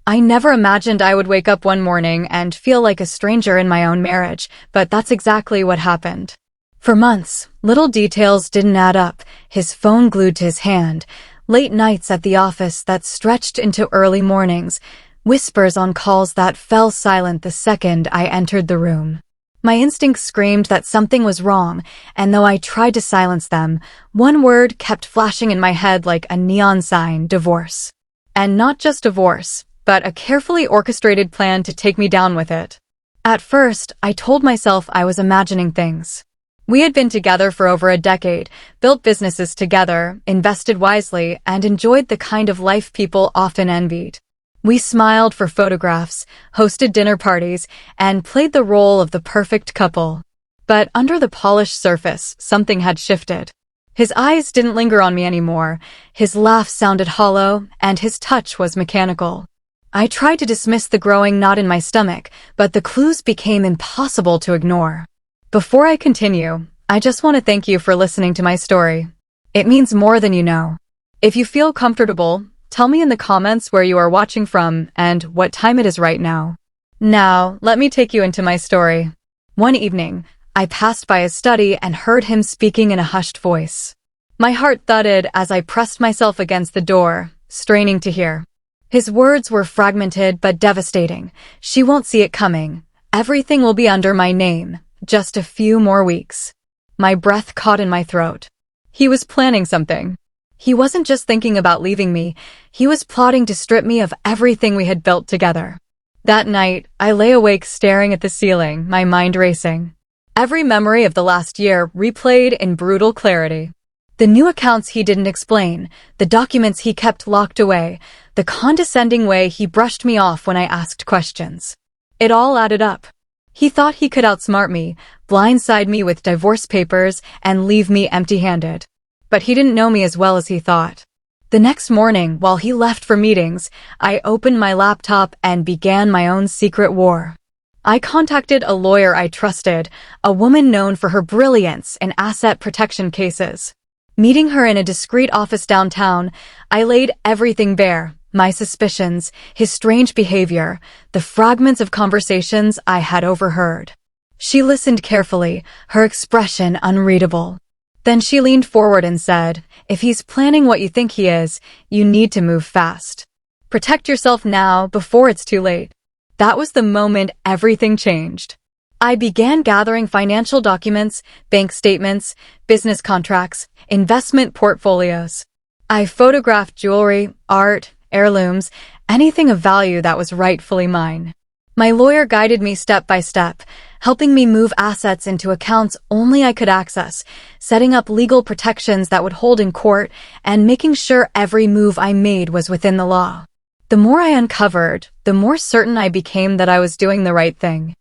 I never imagined I would wake up one morning and feel like a stranger in my own marriage, but that's exactly what happened. For months, little details didn't add up, his phone glued to his hand, late nights at the office that stretched into early mornings, whispers on calls that fell silent the second I entered the room. My instincts screamed that something was wrong, and though I tried to silence them, one word kept flashing in my head like a neon sign: divorce. And not just divorce, but a carefully orchestrated plan to take me down with it. At first, I told myself I was imagining things. We had been together for over a decade, built businesses together, invested wisely, and enjoyed the kind of life people often envied. We smiled for photographs, hosted dinner parties, and played the role of the perfect couple. But under the polished surface, something had shifted. His eyes didn't linger on me anymore, his laugh sounded hollow, and his touch was mechanical. I tried to dismiss the growing knot in my stomach, but the clues became impossible to ignore. Before I continue, I just want to thank you for listening to my story. It means more than you know. If you feel comfortable, tell me in the comments where you are watching from and what time it is right now. Now, let me take you into my story. One evening, I passed by his study and heard him speaking in a hushed voice. My heart thudded as I pressed myself against the door, straining to hear. His words were fragmented but devastating. She won't see it coming. Everything will be under my name. Just a few more weeks. My breath caught in my throat. He was planning something. He wasn't just thinking about leaving me. He was plotting to strip me of everything we had built together. That night, I lay awake staring at the ceiling, my mind racing. Every memory of the last year replayed in brutal clarity. The new accounts he didn't explain, the documents he kept locked away, the condescending way he brushed me off when I asked questions. It all added up. He thought he could outsmart me, blindside me with divorce papers, and leave me empty-handed. But he didn't know me as well as he thought. The next morning, while he left for meetings, I opened my laptop and began my own secret war. I contacted a lawyer I trusted, a woman known for her brilliance in asset protection cases. Meeting her in a discreet office downtown, I laid everything bare, my suspicions, his strange behavior, the fragments of conversations I had overheard. She listened carefully, her expression unreadable. Then she leaned forward and said, "If he's planning what you think he is, you need to move fast. Protect yourself now before it's too late." That was the moment everything changed. I began gathering financial documents, bank statements, business contracts, investment portfolios. I photographed jewelry, art, heirlooms, anything of value that was rightfully mine. My lawyer guided me step by step, helping me move assets into accounts only I could access, setting up legal protections that would hold in court, and making sure every move I made was within the law. The more I uncovered, the more certain I became that I was doing the right thing.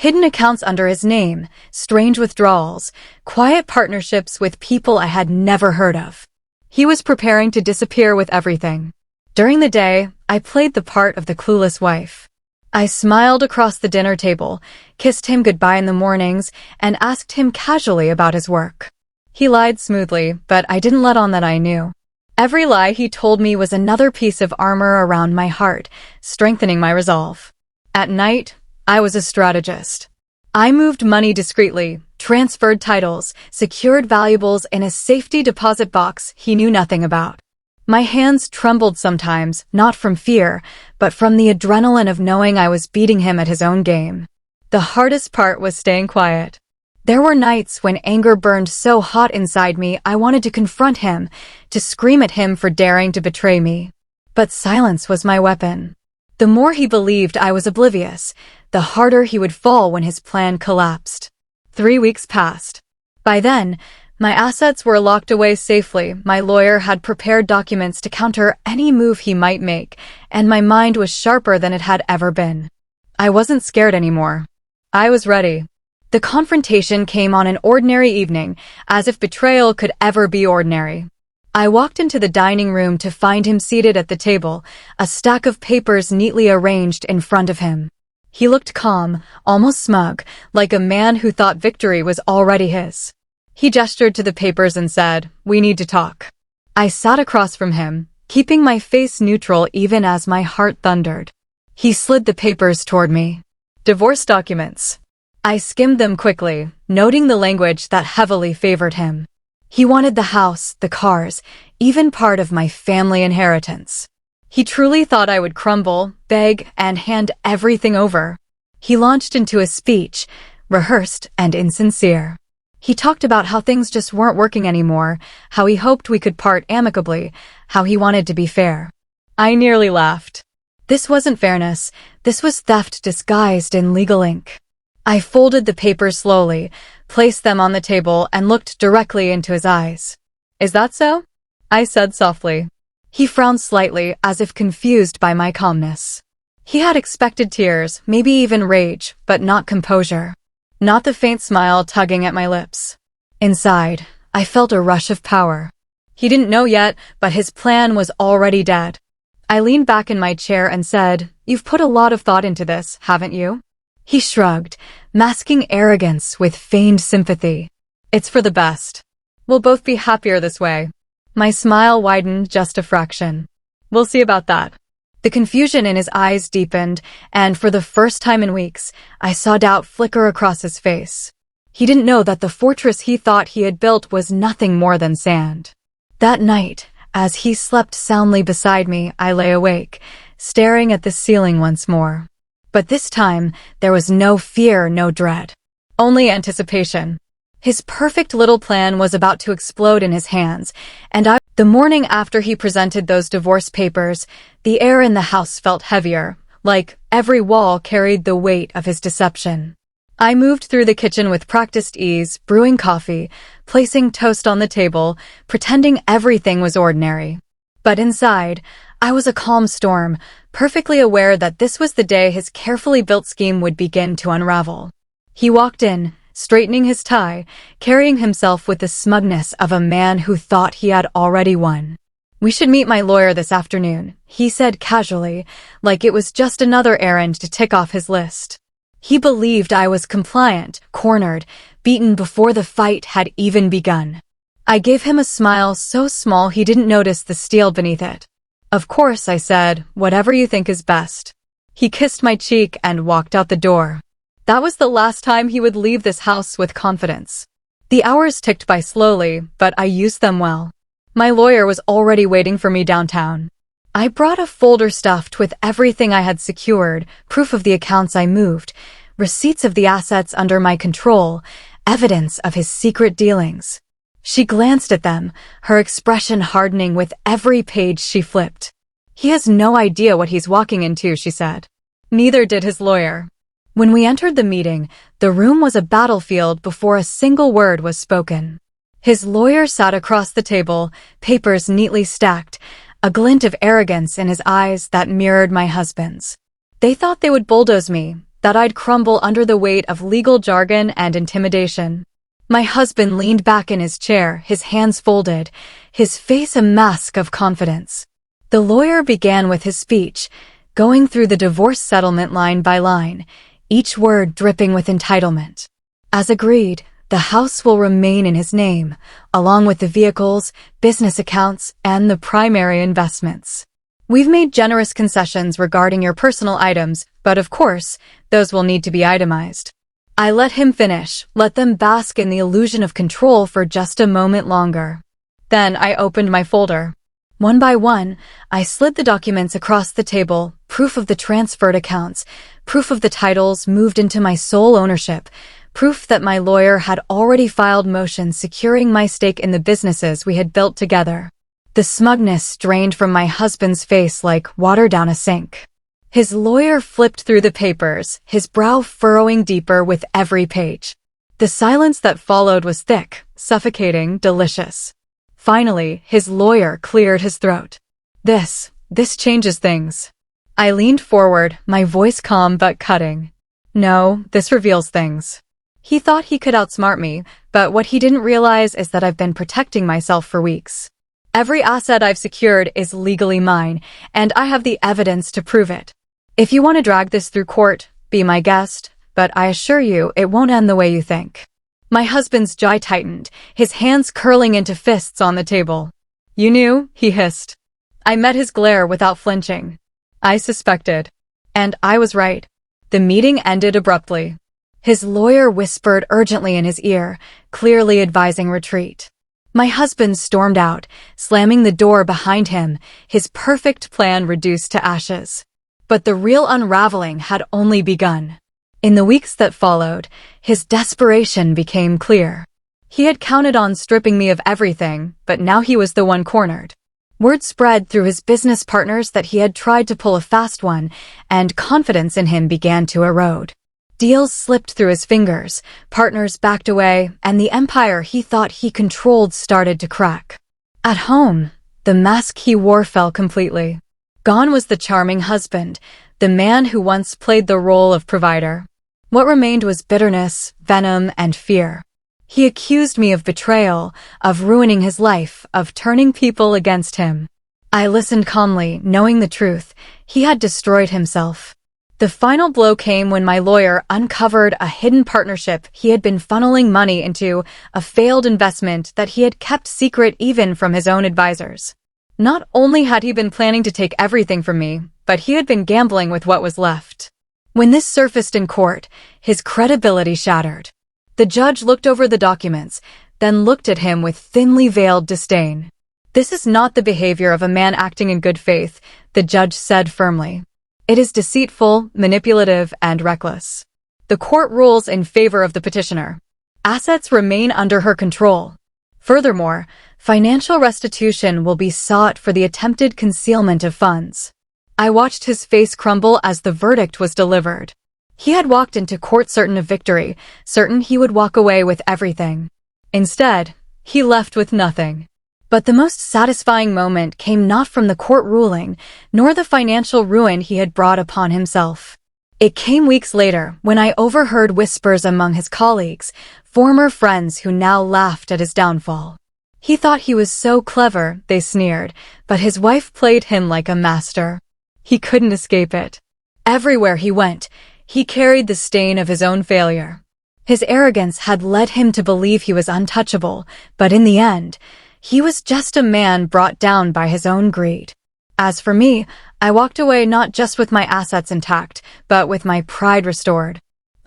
Hidden accounts under his name, strange withdrawals, quiet partnerships with people I had never heard of. He was preparing to disappear with everything. During the day, I played the part of the clueless wife. I smiled across the dinner table, kissed him goodbye in the mornings, and asked him casually about his work. He lied smoothly, but I didn't let on that I knew. Every lie he told me was another piece of armor around my heart, strengthening my resolve. At night, I was a strategist. I moved money discreetly, transferred titles, secured valuables in a safety deposit box he knew nothing about. My hands trembled sometimes, not from fear, but from the adrenaline of knowing I was beating him at his own game. The hardest part was staying quiet. There were nights when anger burned so hot inside me I wanted to confront him, to scream at him for daring to betray me. But silence was my weapon. The more he believed I was oblivious, the harder he would fall when his plan collapsed. 3 weeks passed. By then, my assets were locked away safely, my lawyer had prepared documents to counter any move he might make, and my mind was sharper than it had ever been. I wasn't scared anymore. I was ready. The confrontation came on an ordinary evening, as if betrayal could ever be ordinary. I walked into the dining room to find him seated at the table, a stack of papers neatly arranged in front of him. He looked calm, almost smug, like a man who thought victory was already his. He gestured to the papers and said, "We need to talk." I sat across from him, keeping my face neutral even as my heart thundered. He slid the papers toward me. Divorce documents. I skimmed them quickly, noting the language that heavily favored him. He wanted the house, the cars, even part of my family inheritance. He truly thought I would crumble, beg, and hand everything over. He launched into a speech, rehearsed and insincere. He talked about how things just weren't working anymore, how he hoped we could part amicably, how he wanted to be fair. I nearly laughed. This wasn't fairness, this was theft disguised in legal ink. I folded the papers slowly, placed them on the table, and looked directly into his eyes. Is that so? I said softly. He frowned slightly, as if confused by my calmness. He had expected tears, maybe even rage, but not composure. Not the faint smile tugging at my lips. Inside, I felt a rush of power. He didn't know yet, but his plan was already dead. I leaned back in my chair and said, "You've put a lot of thought into this, haven't you?" He shrugged, masking arrogance with feigned sympathy. "It's for the best. We'll both be happier this way." My smile widened just a fraction. "We'll see about that." The confusion in his eyes deepened, and for the first time in weeks, I saw doubt flicker across his face. He didn't know that the fortress he thought he had built was nothing more than sand. That night, as he slept soundly beside me, I lay awake, staring at the ceiling once more. But this time, there was no fear, no dread. Only anticipation. His perfect little plan was about to explode in his hands, and the morning after he presented those divorce papers, the air in the house felt heavier, like every wall carried the weight of his deception. I moved through the kitchen with practiced ease, brewing coffee, placing toast on the table, pretending everything was ordinary. But inside, I was a calm storm, perfectly aware that this was the day his carefully built scheme would begin to unravel. He walked in, straightening his tie, carrying himself with the smugness of a man who thought he had already won. "We should meet my lawyer this afternoon," he said casually, like it was just another errand to tick off his list. He believed I was compliant, cornered, beaten before the fight had even begun. I gave him a smile so small he didn't notice the steel beneath it. "Of course," I said, "whatever you think is best." He kissed my cheek and walked out the door. That was the last time he would leave this house with confidence. The hours ticked by slowly, but I used them well. My lawyer was already waiting for me downtown. I brought a folder stuffed with everything I had secured, proof of the accounts I moved, receipts of the assets under my control, evidence of his secret dealings. She glanced at them, her expression hardening with every page she flipped. "He has no idea what he's walking into," she said. Neither did his lawyer. When we entered the meeting, the room was a battlefield before a single word was spoken. His lawyer sat across the table, papers neatly stacked, a glint of arrogance in his eyes that mirrored my husband's. They thought they would bulldoze me, that I'd crumble under the weight of legal jargon and intimidation. My husband leaned back in his chair, his hands folded, his face a mask of confidence. The lawyer began with his speech, going through the divorce settlement line by line, each word dripping with entitlement. As agreed, the house will remain in his name, along with the vehicles, business accounts, and the primary investments. We've made generous concessions regarding your personal items, but of course, those will need to be itemized. I let him finish, let them bask in the illusion of control for just a moment longer. Then I opened my folder. One by one, I slid the documents across the table, proof of the transferred accounts, proof of the titles moved into my sole ownership, proof that my lawyer had already filed motions securing my stake in the businesses we had built together. The smugness drained from my husband's face like water down a sink. His lawyer flipped through the papers, his brow furrowing deeper with every page. The silence that followed was thick, suffocating, delicious. Finally, his lawyer cleared his throat. This changes things." I leaned forward, my voice calm but cutting. "No, this reveals things." He thought he could outsmart me, but what he didn't realize is that I've been protecting myself for weeks. Every asset I've secured is legally mine, and I have the evidence to prove it. If you want to drag this through court, be my guest, but I assure you it won't end the way you think. My husband's jaw tightened, his hands curling into fists on the table. "You knew?" he hissed. I met his glare without flinching. "I suspected." And I was right. The meeting ended abruptly. His lawyer whispered urgently in his ear, clearly advising retreat. My husband stormed out, slamming the door behind him, his perfect plan reduced to ashes. But the real unraveling had only begun. In the weeks that followed, his desperation became clear. He had counted on stripping me of everything, but now he was the one cornered. Word spread through his business partners that he had tried to pull a fast one, and confidence in him began to erode. Deals slipped through his fingers, partners backed away, and the empire he thought he controlled started to crack. At home, the mask he wore fell completely. Gone was the charming husband, the man who once played the role of provider. What remained was bitterness, venom, and fear. He accused me of betrayal, of ruining his life, of turning people against him. I listened calmly, knowing the truth. He had destroyed himself. The final blow came when my lawyer uncovered a hidden partnership he had been funneling money into, a failed investment that he had kept secret even from his own advisors. Not only had he been planning to take everything from me, but he had been gambling with what was left. When this surfaced in court, his credibility shattered. The judge looked over the documents, then looked at him with thinly veiled disdain. "This is not the behavior of a man acting in good faith," the judge said firmly. "It is deceitful, manipulative, and reckless." The court rules in favor of the petitioner. Assets remain under her control. Furthermore, financial restitution will be sought for the attempted concealment of funds. I watched his face crumble as the verdict was delivered. He had walked into court certain of victory, certain he would walk away with everything. Instead, he left with nothing. But the most satisfying moment came not from the court ruling, nor the financial ruin he had brought upon himself. It came weeks later, when I overheard whispers among his colleagues, former friends who now laughed at his downfall. He thought he was so clever, they sneered, but his wife played him like a master. He couldn't escape it. Everywhere he went, he carried the stain of his own failure. His arrogance had led him to believe he was untouchable, but in the end, he was just a man brought down by his own greed. As for me, I walked away not just with my assets intact, but with my pride restored.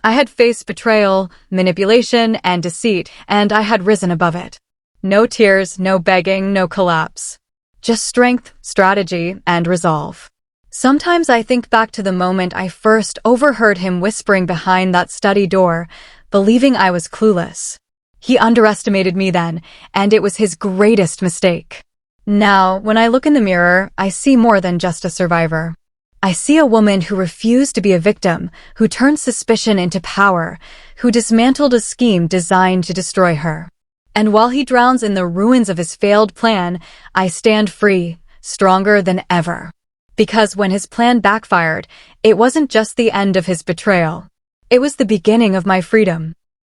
I had faced betrayal, manipulation, and deceit, and I had risen above it. No tears, no begging, no collapse. Just strength, strategy, and resolve. Sometimes I think back to the moment I first overheard him whispering behind that study door, believing I was clueless. He underestimated me then, and it was his greatest mistake. Now, when I look in the mirror, I see more than just a survivor. I see a woman who refused to be a victim, who turned suspicion into power, who dismantled a scheme designed to destroy her. And while he drowns in the ruins of his failed plan, I stand free, stronger than ever. Because when his plan backfired, it wasn't just the end of his betrayal. It was the beginning of my freedom.